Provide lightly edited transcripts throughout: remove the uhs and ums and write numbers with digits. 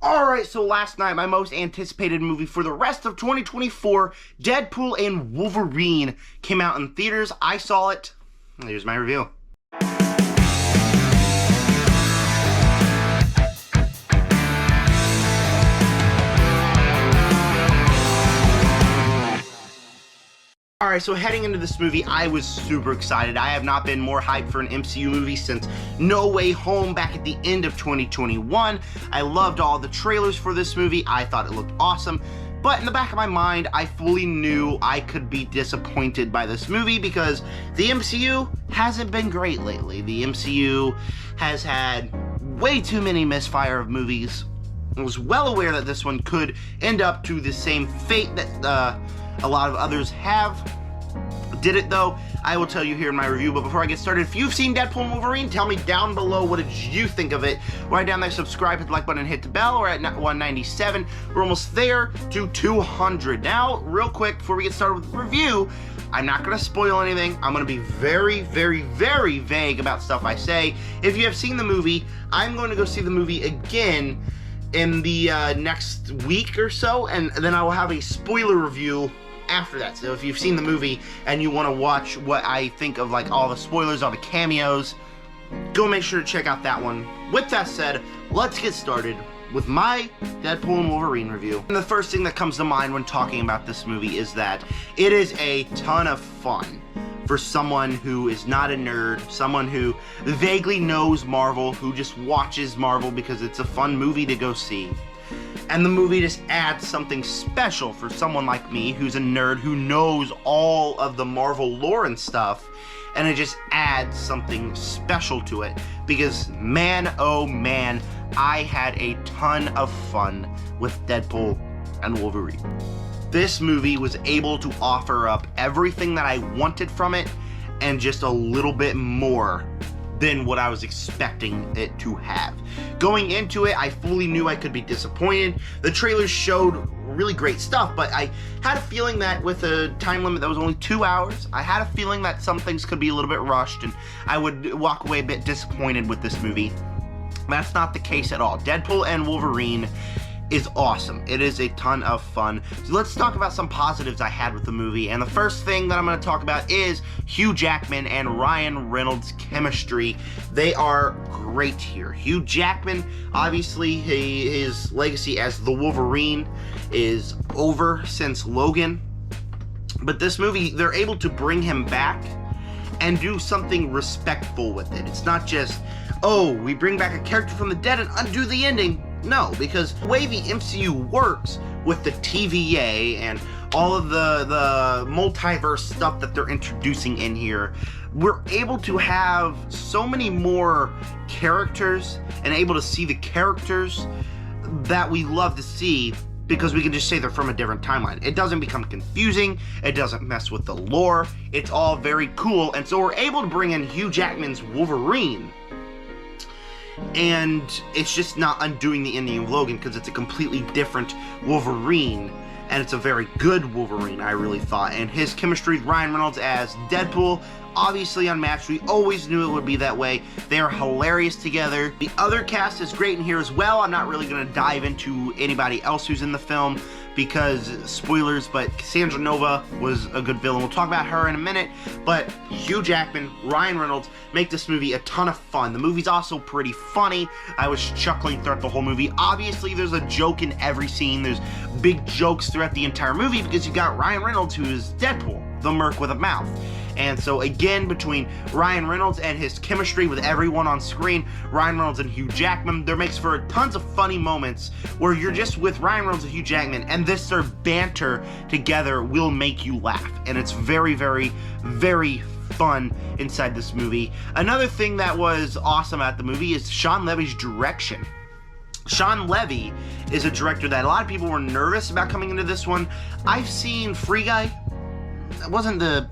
Alright, so last night, my most anticipated movie for the rest of 2024, Deadpool and Wolverine, came out in theaters. I saw it. Here's my review. Alright, so heading into this movie, I was super excited. I have not been more hyped for an MCU movie since No Way Home back at the end of 2021. I loved all the trailers for this movie. I thought it looked awesome. But in the back of my mind, I fully knew I could be disappointed by this movie because the MCU hasn't been great lately. The MCU has had way too many misfire of movies. I was well aware that this one could end up to the same fate that a lot of others have. Did it though? I will tell you here in my review, but before I get started, if you've seen Deadpool and Wolverine, tell me down below what did you think of it. Right down there, subscribe, hit the like button, and hit the bell. We're at 197. We're almost there to 200. Now, real quick, before we get started with the review, I'm not going to spoil anything. I'm going to be very, very, very vague about stuff I say. If you have seen the movie, I'm going to go see the movie again in the next week or so, and then I will have a spoiler review after that. So if you've seen the movie and you want to watch what I think of like all the spoilers, all the cameos, go make sure to check out that one. With that said, let's get started with my Deadpool and Wolverine review. And the first thing that comes to mind when talking about this movie is that it is a ton of fun for someone who is not a nerd, someone who vaguely knows Marvel, who just watches Marvel because it's a fun movie to go see. And the movie just adds something special for someone like me who's a nerd who knows all of the Marvel lore and stuff, and it just adds something special to it because man, oh man, I had a ton of fun with Deadpool and Wolverine. This movie was able to offer up everything that I wanted from it and just a little bit more than what I was expecting it to have. Going into it, I fully knew I could be disappointed. The trailers showed really great stuff, but I had a feeling that with a time limit that was only 2 hours, I had a feeling that some things could be a little bit rushed and I would walk away a bit disappointed with this movie. That's not the case at all. Deadpool and Wolverine is awesome. It is a ton of fun. So let's talk about some positives I had with the movie. And the first thing that I'm going to talk about is Hugh Jackman and Ryan Reynolds' chemistry. They are great here. Hugh Jackman, obviously, his legacy as the Wolverine is over since Logan. But this movie, they're able to bring him back and do something respectful with it. It's not just, oh, we bring back a character from the dead and undo the ending. No, because the way the MCU works with the TVA and all of the multiverse stuff that they're introducing in here, we're able to have so many more characters and able to see the characters that we love to see because we can just say they're from a different timeline. It doesn't become confusing, it doesn't mess with the lore, it's all very cool, and so we're able to bring in Hugh Jackman's Wolverine, and it's just not undoing the ending of Logan because it's a completely different Wolverine, and it's a very good Wolverine, I really thought. And his chemistry with Ryan Reynolds as Deadpool, obviously unmatched. We always knew it would be that way. They are hilarious together. The other cast is great in here as well. I'm not really going to dive into anybody else who's in the film because spoilers, but Cassandra Nova was a good villain. We'll talk about her in a minute, but Hugh Jackman, Ryan Reynolds make this movie a ton of fun. The movie's also pretty funny. I was chuckling throughout the whole movie. Obviously, there's a joke in every scene. There's big jokes throughout the entire movie because you got Ryan Reynolds, who is Deadpool, the merc with a mouth. And so again, between Ryan Reynolds and his chemistry with everyone on screen, Ryan Reynolds and Hugh Jackman, there makes for tons of funny moments where you're just with Ryan Reynolds and Hugh Jackman, and this sort of banter together will make you laugh. And it's very, very, very fun inside this movie. Another thing that was awesome at the movie is Shawn Levy's direction. Shawn Levy is a director that a lot of people were nervous about coming into this one. I've seen Free Guy. I wasn't the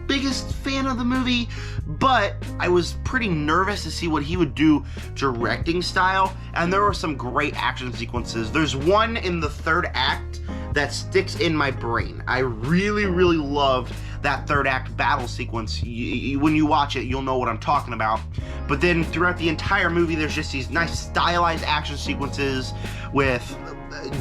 biggest fan of the movie, but I was pretty nervous to see what he would do directing style, and there were some great action sequences. There's one in the third act that sticks in my brain. I really, really loved that third act battle sequence. When you watch it, you'll know what I'm talking about. But then throughout the entire movie, there's just these nice stylized action sequences with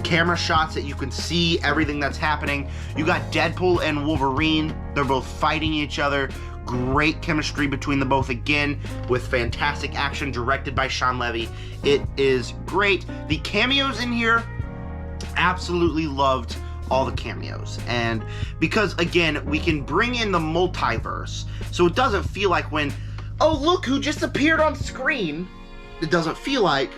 camera shots that you can see everything that's happening. You got Deadpool and Wolverine. They're both fighting each other. Great chemistry between the both again, with fantastic action directed by Sean Levy. It is great. The cameos in here, absolutely loved all the cameos. And because, again, we can bring in the multiverse, so it doesn't feel like when, oh, look who just appeared on screen. It doesn't feel like,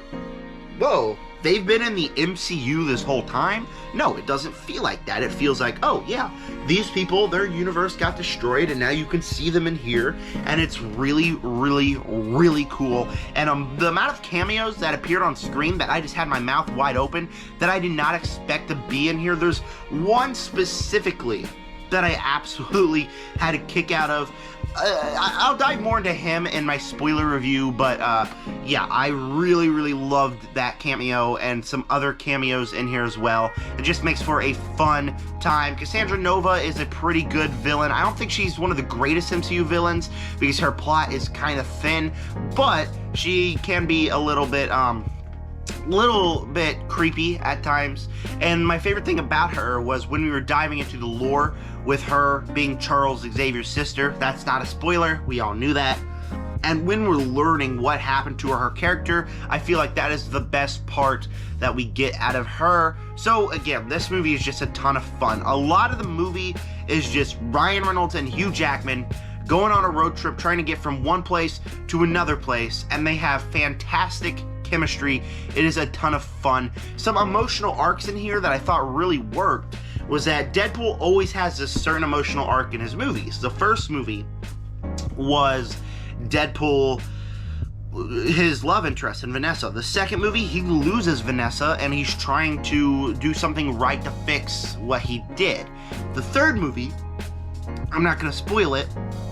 whoa, they've been in the MCU this whole time? No, it doesn't feel like that. It feels like, oh yeah, these people, their universe got destroyed and now you can see them in here, and it's really, really, really cool. And the amount of cameos that appeared on screen that I just had my mouth wide open that I did not expect to be in here. There's one specifically that I absolutely had a kick out of. I'll dive more into him in my spoiler review, but yeah, I really, really loved that cameo and some other cameos in here as well. It just makes for a fun time. Cassandra Nova is a pretty good villain. I don't think she's one of the greatest MCU villains because her plot is kind of thin, but she can be a little bit creepy at times. And my favorite thing about her was when we were diving into the lore with her being Charles Xavier's sister. That's not a spoiler, we all knew that. And when we're learning what happened to her character, I feel like that is the best part that we get out of her. So again, this movie is just a ton of fun. A lot of the movie is just Ryan Reynolds and Hugh Jackman going on a road trip trying to get from one place to another place, and they have fantastic chemistry. It is a ton of fun. Some emotional arcs in here that I thought really worked was that Deadpool always has a certain emotional arc in his movies. The first movie was Deadpool, his love interest in Vanessa. The second movie, he loses Vanessa and he's trying to do something right to fix what he did. The third movie, I'm not going to spoil it,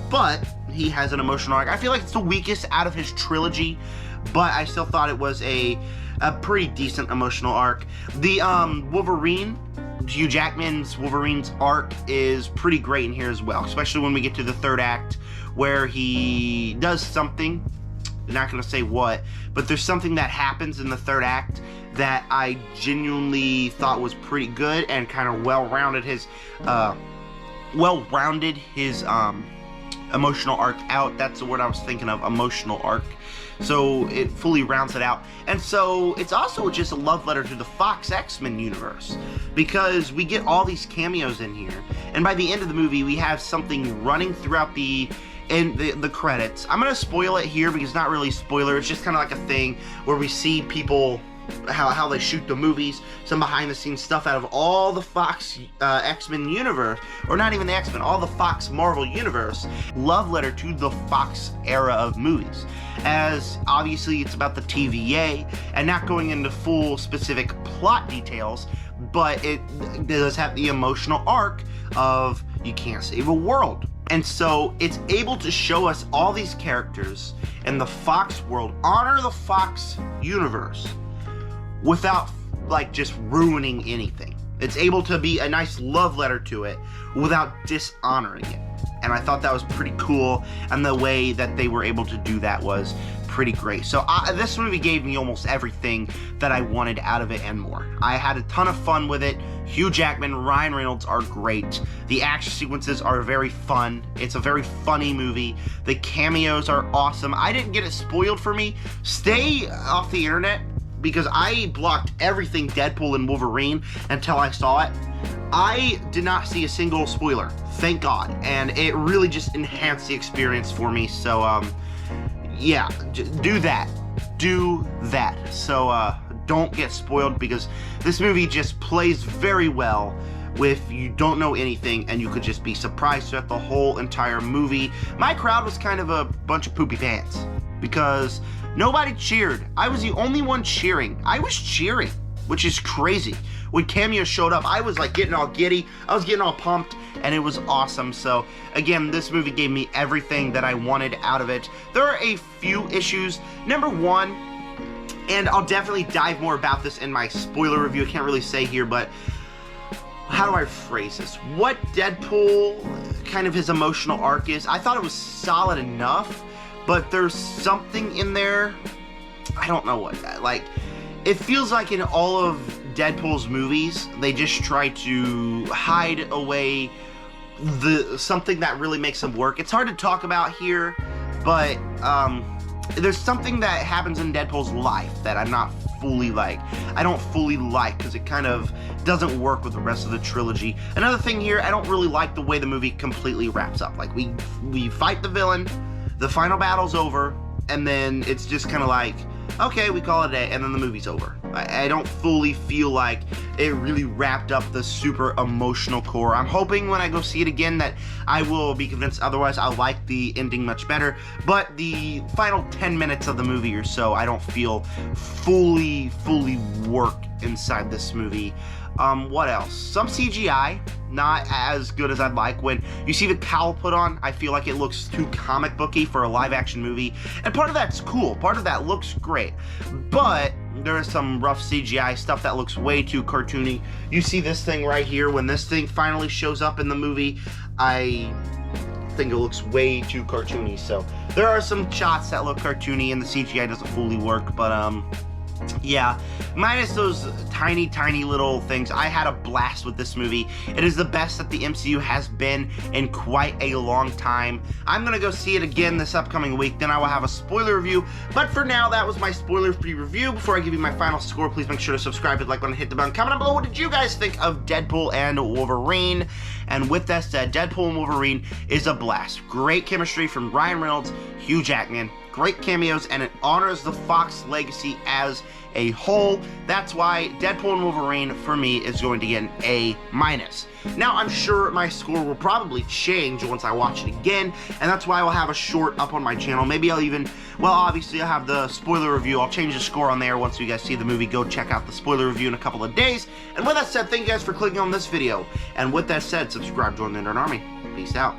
but he has an emotional arc. I feel like it's the weakest out of his trilogy, but I still thought it was a pretty decent emotional arc. The Wolverine, Hugh Jackman's Wolverine's arc is pretty great in here as well, especially when we get to the third act where he does something. I'm not going to say what, but there's something that happens in the third act that I genuinely thought was pretty good and kind of well-rounded his emotional arc out. That's the word I was thinking of, emotional arc. So it fully rounds it out. And so it's also just a love letter to the Fox X-Men universe, because we get all these cameos in here, and by the end of the movie we have something running throughout the credits. I'm gonna spoil it here because it's not really a spoiler, it's just kind of like a thing where we see people, how they shoot the movies, some behind the scenes stuff out of all the Fox X-Men universe, or not even the X-Men, all the Fox Marvel universe. Love letter to the Fox era of movies, as obviously it's about the TVA, and not going into full specific plot details, but it does have the emotional arc of you can't save a world. And so it's able to show us all these characters in the Fox world, honor the Fox universe, without like just ruining anything. It's able to be a nice love letter to it without dishonoring it. And I thought that was pretty cool, and the way that they were able to do that was pretty great. So this movie gave me almost everything that I wanted out of it and more. I had a ton of fun with it. Hugh Jackman, Ryan Reynolds are great. The action sequences are very fun. It's a very funny movie. The cameos are awesome. I didn't get it spoiled for me. Stay off the internet, because I blocked everything Deadpool and Wolverine until I saw it. I did not see a single spoiler, thank God, and it really just enhanced the experience for me. So yeah, do that. So don't get spoiled, because this movie just plays very well if you don't know anything, and you could just be surprised throughout the whole entire movie. My crowd was kind of a bunch of poopy pants, because nobody cheered. I was the only one cheering. I was cheering, which is crazy. When cameos showed up, I was like getting all giddy. I was getting all pumped, and it was awesome. So again, this movie gave me everything that I wanted out of it. There are a few issues. Number one, and I'll definitely dive more about this in my spoiler review, I can't really say here, but how do I phrase this? What Deadpool, kind of his emotional arc is, I thought it was solid enough, but there's something in there, I don't know what, like, it feels like in all of Deadpool's movies, they just try to hide away something that really makes them work. It's hard to talk about here, but there's something that happens in Deadpool's life that I don't fully like, because it kind of doesn't work with the rest of the trilogy. Another thing here, I don't really like the way the movie completely wraps up. Like, we fight the villain, the final battle's over, and then it's just kind of like, okay, we call it a day, and then the movie's over. I don't fully feel like it really wrapped up the super emotional core. I'm hoping when I go see it again that I will be convinced otherwise. I like the ending much better, but the final 10 minutes of the movie or so, I don't feel fully worked inside this movie. What else? Some CGI, not as good as I'd like. When you see the cowl put on, I feel like it looks too comic booky for a live action movie. And part of that's cool. Part of that looks great. But there is some rough CGI stuff that looks way too cartoony. You see this thing right here. When this thing finally shows up in the movie, I think it looks way too cartoony. So there are some shots that look cartoony and the CGI doesn't fully work. But, yeah, minus those tiny little things, I had a blast with this movie. It is the best that the MCU has been in quite a long time. I'm gonna go see it again this upcoming week, then I will have a spoiler review. But for now, that was my spoiler-free review. Before I give you my final score, please make sure to subscribe, hit the like button, hit the bell, comment down below. What did you guys think of Deadpool and Wolverine? And with that said, Deadpool and Wolverine is a blast. Great chemistry from Ryan Reynolds, Hugh Jackman, great cameos, and it honors the Fox legacy as a whole. That's why Deadpool and Wolverine, for me, is going to get an A-. Now, I'm sure my score will probably change once I watch it again, and that's why I'll have a short up on my channel. Maybe I'll even, well, obviously I'll have the spoiler review. I'll change the score on there once you guys see the movie. Go check out the spoiler review in a couple of days. And with that said, thank you guys for clicking on this video. And with that said, subscribe, join the Internet Army. Peace out.